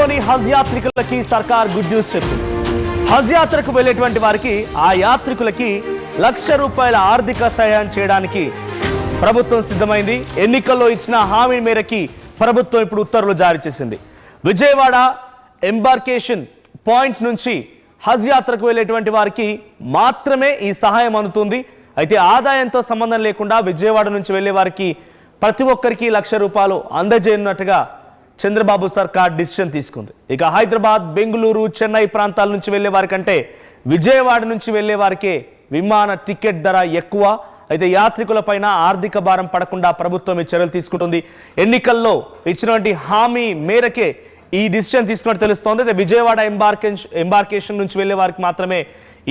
దేశంలోని హజ్ యాత్రికులకి సర్కార్ good news చెప్పింది. హజ్ యాత్రకు వెళ్లేటువంటి వారికి ఆ యాత్రికులకి ₹1,00,000 ఆర్థిక సహాయం చేయడానికి ప్రభుత్వం సిద్ధమైంది. ఎన్నికల్లో ఇచ్చిన హామీ మేరకి ప్రభుత్వం ఇప్పుడు ఉత్తర్వులు జారీ చేసింది. విజయవాడ ఎంబార్కేషన్ పాయింట్ నుంచి హజ్ యాత్రకు వెళ్ళేటువంటి వారికి మాత్రమే ఈ సహాయం అందుతుంది. అయితే ఆదాయంతో సంబంధం లేకుండా విజయవాడ నుంచి వెళ్లే వారికి ప్రతి ఒక్కరికి ₹1,00,000 అందజేయనున్నట్టుగా చంద్రబాబు సర్కార్ డిసిషన్ తీసుకుంది. ఇక హైదరాబాద్, బెంగళూరు, చెన్నై ప్రాంతాల నుంచి వెళ్లే వారికంటే విజయవాడ నుంచి వెళ్లే వారికే విమాన టికెట్ ధర ఎక్కువ. అయితే యాత్రికులపైన ఆర్థిక భారం పడకుండా ప్రభుత్వం ఈ చర్యలు తీసుకుంటుంది. ఎన్నికల్లో ఇచ్చినటువంటి హామీ మేరకే ఈ డిసిషన్ తీసుకున్నట్టు తెలుస్తోంది. అయితే విజయవాడ ఎంబార్కేషన్ నుంచి వెళ్లే వారికి మాత్రమే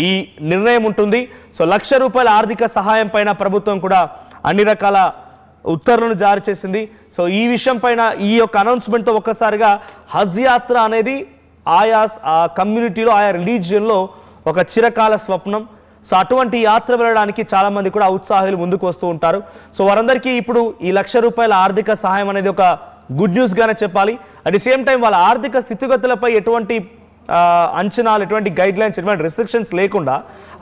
ఈ నిర్ణయం ఉంటుంది. సో ₹1,00,000 ఆర్థిక సహాయం పైన ప్రభుత్వం కూడా అన్ని రకాల ఉత్తర్వులను జారీ చేసింది. సో ఈ విషయం పైన ఈ యొక్క అనౌన్స్మెంట్తో ఒక్కసారిగా హజ్ యాత్ర అనేది ఆయా కమ్యూనిటీలో, ఆయా రిలీజియన్లో ఒక చిరకాల స్వప్నం. సో అటువంటి యాత్ర వెళ్ళడానికి చాలామంది కూడా ఉత్సాహాలు ముందుకు వస్తూ ఉంటారు. సో వారందరికీ ఇప్పుడు ఈ ₹1,00,000 ఆర్థిక సహాయం అనేది ఒక గుడ్ న్యూస్గానే చెప్పాలి. అట్ ది సేమ్ టైం వాళ్ళ ఆర్థిక స్థితిగతులపై ఎటువంటి అంచనాలు, ఎటువంటి గైడ్ లైన్స్, ఎటువంటి రెస్ట్రిక్షన్స్ లేకుండా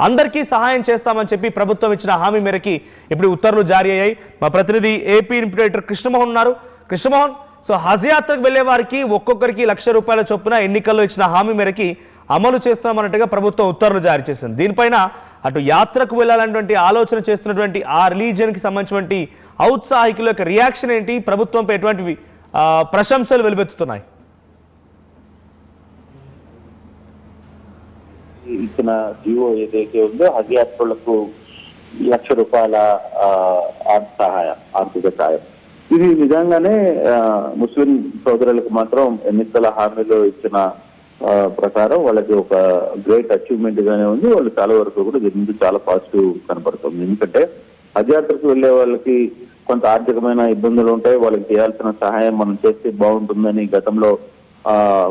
అందరికీ సహాయం చేస్తామని చెప్పి ప్రభుత్వం ఇచ్చిన హామీ మేరకి ఇప్పుడు ఉత్తర్వులు జారీ అయ్యాయి. మా ప్రతినిధి ఏపీ ఇంప్యూటేటర్ కృష్ణమోహన్ ఉన్నారు. కృష్ణమోహన్, సో హజ్ యాత్రకు వెళ్లే వారికి ఒక్కొక్కరికి ₹1,00,000 చొప్పున ఎన్నికల్లో ఇచ్చిన హామీ మేరకి అమలు చేస్తామన్నట్టుగా ప్రభుత్వం ఉత్తర్వులు జారీ చేసింది. దీనిపైన అటు యాత్రకు వెళ్ళాలన్నటువంటి ఆలోచన చేస్తున్నటువంటి ఆ రిలీజియన్కి సంబంధించినటువంటి ఔత్సాహికుల యొక్క రియాక్షన్ ఏంటి? ప్రభుత్వంపై ఎటువంటి ప్రశంసలు వెలువెత్తుతున్నాయి? ఇచ్చిన జీవో ఏదైతే ఉందో హజ్ యాత్రులకు ₹1,00,000 ఆర్థిక సహాయం, ఇది నిజంగానే ముస్లిం సోదరులకు మాత్రం ఎన్నికల హామీలో ఇచ్చిన ప్రకారం వాళ్ళకి ఒక గ్రేట్ అచీవ్మెంట్ గానే ఉంది. వాళ్ళు చాలా వరకు కూడా దీని ముందు చాలా పాజిటివ్ కనపడుతుంది. ఎందుకంటే హజ్ యాత్రకు వెళ్లే వాళ్ళకి కొంత ఆర్థికమైన ఇబ్బందులు ఉంటాయి. వాళ్ళకి చేయాల్సిన సహాయం మనం చేస్తే బాగుంటుందని గతంలో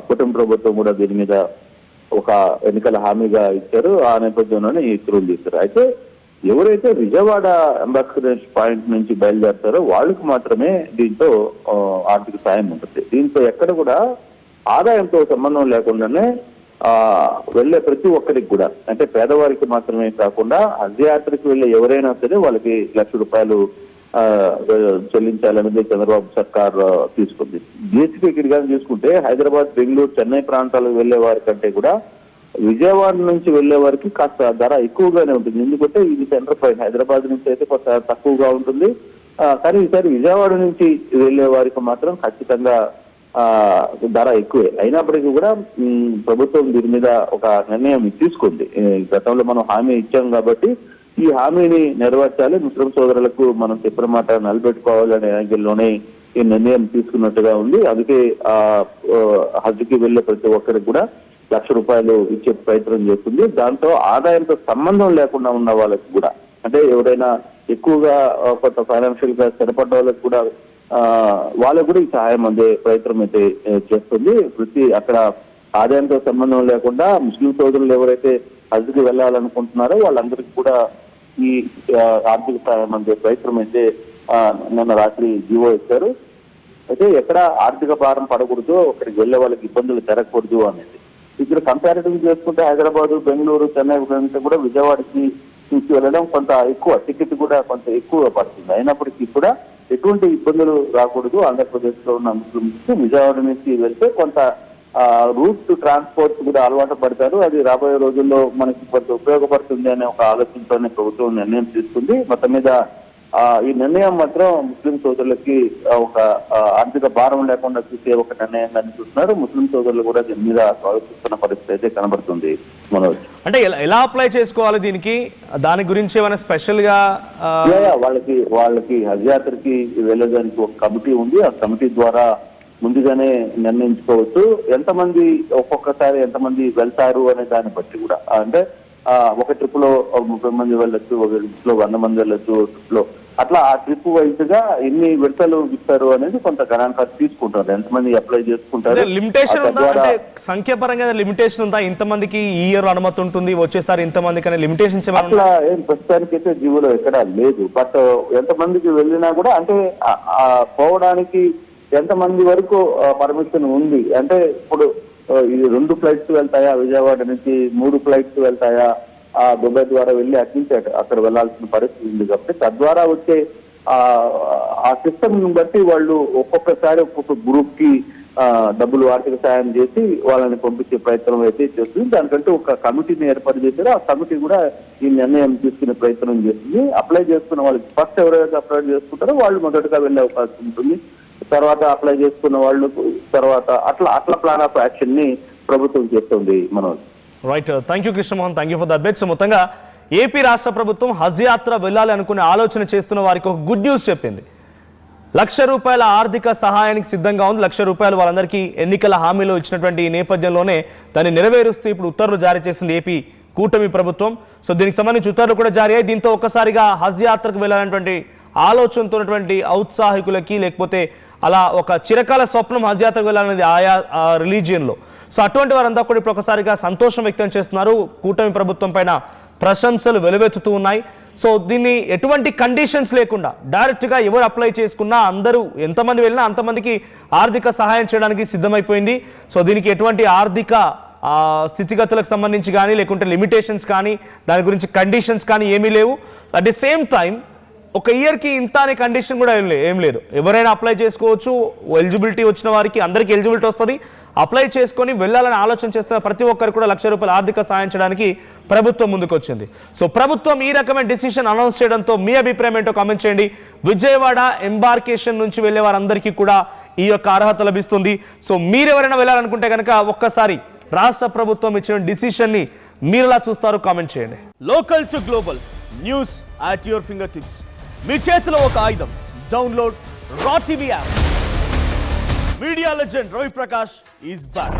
కుటుంబ ప్రభుత్వం కూడా దీని మీద ఒక ఎన్నికల హామీగా ఇచ్చారు. ఆ నేపథ్యంలోనే ఈ ఉత్తర్వులు తీశారు. అయితే ఎవరైతే విజయవాడ అంబాసిడర్ పాయింట్ నుంచి బయలుదేరుతారో వాళ్ళకి మాత్రమే దీంతో ఆర్థిక సాయం ఉంటుంది. దీంతో ఎక్కడ కూడా ఆదాయంతో సంబంధం లేకుండానే వెళ్లే ప్రతి ఒక్కరికి కూడా, అంటే పేదవారికి మాత్రమే కాకుండా హజ్ యాత్రకు వెళ్లే ఎవరైనా సరే వాళ్ళకి ₹1,00,000 చెల్లించాలనేది చంద్రబాబు సర్కార్ తీసుకుంది. బేసిక్ ఇక్కడ కానీ చూసుకుంటే హైదరాబాద్, బెంగళూరు, చెన్నై ప్రాంతాలకు వెళ్లే వారి కంటే కూడా విజయవాడ నుంచి వెళ్లే వారికి కాస్త ధర ఎక్కువగానే ఉంటుంది. ఎందుకంటే ఇది సెంటర్ పాయింట్. హైదరాబాద్ నుంచి అయితే కొంత తక్కువగా ఉంటుంది. కానీ ఈసారి విజయవాడ నుంచి వెళ్లే వారికి మాత్రం ఖచ్చితంగా ధర ఎక్కువే. అయినప్పటికీ కూడా ప్రభుత్వం దీని మీద ఒక నిర్ణయం తీసుకుంది. గతంలో మనం హామీ ఇచ్చాం కాబట్టి ఈ హామీని నెరవేర్చాలి, ముస్లిం సోదరులకు మనం చెప్పిన మాట నిలబెట్టుకోవాలనే యాంగిల్లోనే ఈ నిర్ణయం తీసుకున్నట్టుగా ఉంది. అందుకే హజ్కి వెళ్లే ప్రతి ఒక్కరికి కూడా ₹1,00,000 ఇచ్చే ప్రయత్నం చేస్తుంది. దాంతో ఆదాయంతో సంబంధం లేకుండా ఉన్న వాళ్ళకి కూడా, అంటే ఎవరైనా ఎక్కువగా కొంత ఫైనాన్షియల్ గా స్థిరపడ్డ వాళ్ళకి కూడా వాళ్ళకు కూడా ఈ సహాయం అందే ప్రయత్నం అయితే చేస్తుంది. అక్కడ ఆదాయంతో సంబంధం లేకుండా ముస్లిం సోదరులు ఎవరైతే హజ్కి వెళ్ళాలనుకుంటున్నారో వాళ్ళందరికీ కూడా ఈ ఆర్థిక సహాయం అందే ప్రయత్నం అయితే నిన్న రాత్రి జీవో ఇచ్చారు. అయితే ఎక్కడ ఆర్థిక భారం పడకూడదు, అక్కడికి వెళ్లే వాళ్ళకి ఇబ్బందులు జరగకూడదు అనేది. ఇక్కడ కంపారిటివ్ చేసుకుంటే హైదరాబాద్, బెంగళూరు, చెన్నై కూడా విజయవాడకి నుంచి వెళ్ళడం కొంత ఎక్కువ, టికెట్ కూడా కొంత ఎక్కువ పడుతుంది. అయినప్పటికీ కూడా ఎటువంటి ఇబ్బందులు రాకూడదు. ఆంధ్రప్రదేశ్ లో ఉన్న ముస్లింస్ విజయవాడ నుంచి వెళ్తే కొంత రూట్ ట్రాన్స్పోర్ట్ కూడా అలవాటు పడతారు. అది రాబోయే రోజుల్లో మనకి కొంత ఉపయోగపడుతుంది అనే ఒక ఆలోచనతోనే ప్రభుత్వం నిర్ణయం తీసుకుంది. మొత్తం మీద ఈ నిర్ణయం మాత్రం ముస్లిం సోదరులకి ఒక ఆర్థిక భారం లేకుండా చూసే ఒక నిర్ణయంగా చూస్తున్నారు. ముస్లిం సోదరులు కూడా దీని మీద స్వాగతిస్తున్న పరిస్థితి అయితే కనబడుతుంది. మనోజ్, అంటే ఎలా అప్లై చేసుకోవాలి దీనికి? దాని గురించి ఏమైనా స్పెషల్ గా వాళ్ళకి హజ్ యాత్రకి వెళ్ళడానికి ఒక కమిటీ ఉంది. ఆ కమిటీ ద్వారా ముందుగానే నిర్ణయించుకోవచ్చు. ఎంతమంది ఒక్కొక్కసారి ఎంతమంది వెళ్తారు అనే దాన్ని బట్టి కూడా, అంటే ఒక ట్రిప్ లో 30 మంది వెళ్ళొచ్చు, ఒక ట్రిప్ లో 100 మంది వెళ్ళొచ్చు, ట్రిప్ లో అట్లా ఆ ట్రిప్ వైజ్ గా ఎన్ని విడతలు ఇస్తారు అనేది కొంత గణాంకాలు తీసుకుంటారు. ఎంతమంది అప్లై చేసుకుంటారు, లిమిటేషన్ ఉందా? అంటే సంఖ్యాపరంగా లిమిటేషన్ ఉందా? ఇంతమందికి ఈ ఇయర్ అనుమతి ఉంటుంది, వచ్చేసారి ఇంతమందికి అనే లిమిటేషన్స్ అట్లా ఏం ప్రస్తుతానికి అయితే జీవోలో ఎక్కడా లేదు. బట్ ఎంతమందికి వెళ్ళినా కూడా, అంటే పోవడానికి ఎంతమంది వరకు పర్మిషన్ ఉంది అంటే ఇప్పుడు ఇది 2 ఫ్లైట్స్ వెళ్తాయా విజయవాడ నుంచి, 3 ఫ్లైట్స్ వెళ్తాయా దుబాయ్ ద్వారా వెళ్ళి అట్నుంచి అక్కడ వెళ్లాల్సిన పరిస్థితి ఉంది కాబట్టి తద్వారా వచ్చే ఆ సిస్టమ్ బట్టి వాళ్ళు ఒక్కొక్కసారి ఒక్కొక్క గ్రూప్ కి డబ్బులు ఆర్థిక సాయం చేసి వాళ్ళని పంపించే ప్రయత్నం అయితే చేస్తుంది. దానికంటే ఒక కమిటీని ఏర్పాటు చేశారు. ఆ కమిటీ కూడా ఈ నిర్ణయం తీసుకునే ప్రయత్నం చేస్తుంది. అప్లై చేసుకున్న వాళ్ళకి ఫస్ట్ ఎవరైతే అప్లై చేసుకుంటారో వాళ్ళు మొదటగా వెళ్ళే అవకాశం ఉంటుంది. తర్వాత అప్లై చేసుకున్న వాళ్ళు తర్వాత అట్లా ప్లాన్ ఆఫ్ యాక్షన్ ని ప్రభుత్వం చేస్తుంది. Manoj right, thank you Krishnamohan, thank you for the update. So మొత్తంగా ఏపీ రాష్ట్ర ప్రభుత్వం హజ్ యాత్ర వెళ్ళాలి అనుకునే ఆలోచన చేస్తున్న వారికి ఒక గుడ్ న్యూస్ చెప్పింది. ₹1,00,000 ఆర్థిక సహాయానికి సిద్ధంగా ఉంది. ₹1,00,000 వాళ్ళందరికీ ఎన్నికల హామీలో ఇచ్చినటువంటి ఈ నేపథ్యంలోనే దాన్ని నెరవేరుస్తూ ఇప్పుడు ఉత్తర్వులు జారీ చేసింది ఏపీ కూటమి ప్రభుత్వం. సో దీనికి సంబంధించి ఉత్తర్వులు కూడా జారీ అయ్యాయి. దీంతో ఒక్కసారిగా హజ్ యాత్రకు వెళ్ళాలనేటువంటి ఆలోచనతో ఉన్నటువంటి ఔత్సాహికులకి లేకపోతే అలా ఒక చిరకాల స్వప్నం హజ్ యాత్రకు వెళ్ళాలనేది ఆయా రిలీజియన్లో. సో అటువంటి వారంతా కూడా ఇప్పుడు ఒకసారిగా సంతోషం వ్యక్తం చేస్తున్నారు. కూటమి ప్రభుత్వం పైన ప్రశంసలు వెలువెత్తుతూ ఉన్నాయి. సో దీన్ని ఎటువంటి కండిషన్స్ లేకుండా డైరెక్ట్గా ఎవరు అప్లై చేసుకున్నా అందరూ ఎంతమంది వెళ్ళినా అంతమందికి ఆర్థిక సహాయం చేయడానికి సిద్ధమైపోయింది. సో దీనికి ఎటువంటి ఆర్థిక స్థితిగతులకు సంబంధించి కానీ లేకుంటే లిమిటేషన్స్ కానీ దాని గురించి కండిషన్స్ కానీ ఏమీ లేవు. అట్ ది సేమ్ టైం ఒక ఇయర్కి ఇంత అనే కండిషన్ కూడా ఏం లేదు. ఎవరైనా అప్లై చేసుకోవచ్చు. ఎలిజిబిలిటీ వచ్చిన వారికి అందరికీ ఎలిజిబిలిటీ వస్తుంది. అప్లై చేసుకొని వెళ్ళాలని ఆలోచన చేస్తున్న ప్రతి ఒక్కరికి కూడా ₹1,00,000 ఆర్థిక సాయం చేయడానికి ప్రభుత్వం ముందుకు వచ్చింది. సో ప్రభుత్వం ఈ రకమైన డిసిషన్ అనౌన్స్ చేయడంతో మీ అభిప్రాయం ఏంటో కామెంట్ చేయండి. విజయవాడ ఎంబార్కేషన్ నుంచి వెళ్ళే వారందరికీ కూడా ఈ యొక్క అర్హత లభిస్తుంది. సో మీరెవరైనా వెళ్ళాలనుకుంటే కనుక ఒక్కసారి రాష్ట్ర ప్రభుత్వం ఇచ్చిన డిసిషన్ని మీరులా చూస్తారు కామెంట్ చేయండి. Local to global news at your finger tips. మీ చేతిలో ఒక ఆయుధం. Download Raa TV app. Media legend Ravi Prakash is back.